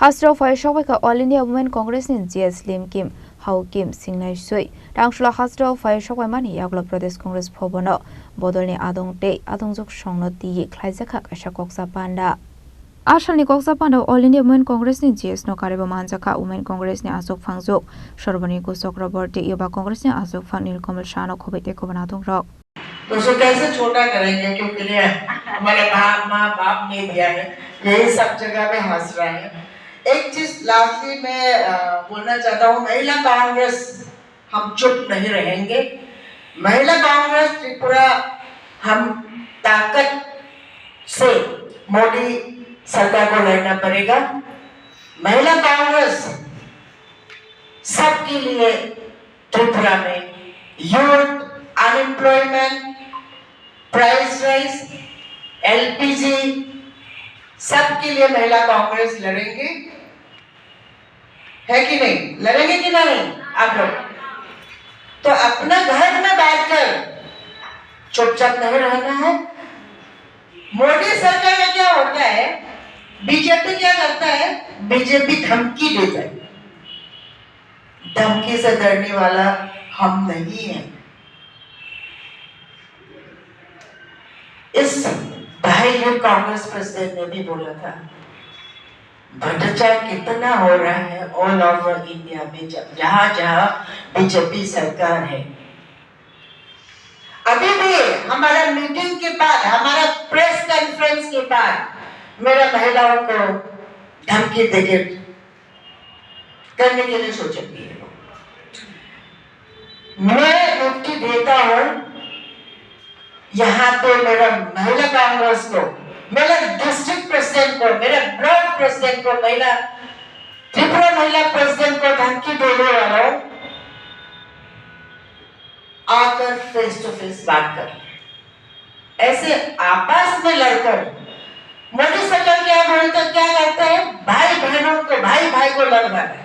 Hasro Fire Shawaka All India Women Congress in GS Lim Kim, How Kim, Singnai Sui, Rangshula Hasro Fire Shawamani, Yagla Pradesh Congress Pobono, Bodolni Adong Day, Adongzok Shongno Di, Klaizaka, Ashakoksa Panda. Ashalni Koksa Panda, All India Women Congress in GS no Kariba Manzaka, Women Congress ni Azok Fangzok, Shorbani Kusok Robert, Yoba Congress ni Azok Fanil Komal Shano Kobete Kovanatong Rock. तो उसको कैसे छोटा करेंगे क्योंकि हमारे माँ बाप ने दिया है यही सब जगह में हंस रहे हैं। एक चीज लास्टली मैं बोलना चाहता हूँ, महिला कांग्रेस हम चुप नहीं रहेंगे। महिला कांग्रेस त्रिपुरा हम ताकत से मोदी सरकार को लड़ना पड़ेगा। महिला कांग्रेस सबके लिए त्रिपुरा में youth unemployment, price rise, LPG सबके लिए महिला कांग्रेस लड़ेंगे, है कि नहीं? लड़ेंगे कि नहीं आप लोग? तो अपना घर में बैठकर चुपचाप नहीं रहना है। मोदी सरकार में क्या होता है, बीजेपी क्या करता है, बीजेपी धमकी देता है। धमकी से डरने वाला हम नहीं है। इस भाई कांग्रेस प्रेसिडेंट ने भी बोला था, भ्रष्टाचार कितना हो रहा है ऑल ओवर इंडिया में, जहां जहां बीजेपी सरकार है। अभी भी हमारा मीटिंग के बाद, हमारा प्रेस कॉन्फ्रेंस के बाद मेरा महिलाओं को धमकी देकर करने के लिए सोचेंगे। मैं युक्ति देता हूं यहाँ पे मेरा महिला कांग्रेस को, मेरा डिस्ट्रिक्ट प्रेसिडेंट को, मेरा ब्लॉक प्रेसिडेंट को, महिला त्रिपुरा महिला प्रेसिडेंट को धमकी देने वालों आकर फेस टू फेस बात कर। ऐसे आपस में लड़कर मोदी सरकार क्या बोलता, क्या करता है, भाई बहनों को, भाई भाई को लड़ना है।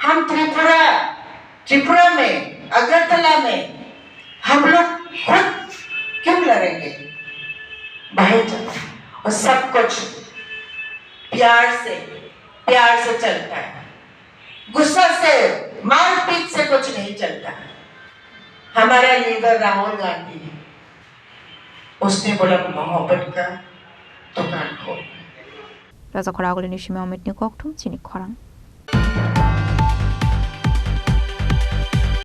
हम त्रिपुरा में, अगरतला में हम लोग खुद क्यों लड़ेंगे? भाईचारा और सब कुछ प्यार से चलता है। गुस्सा से, मारपीट से कुछ नहीं चलता। हमारा लीडर राहुल गांधी, उसने बोला मोहब्बत का दुकान खोल। Raza Koragoli Nishima Mitni Koktum, Chini Korang.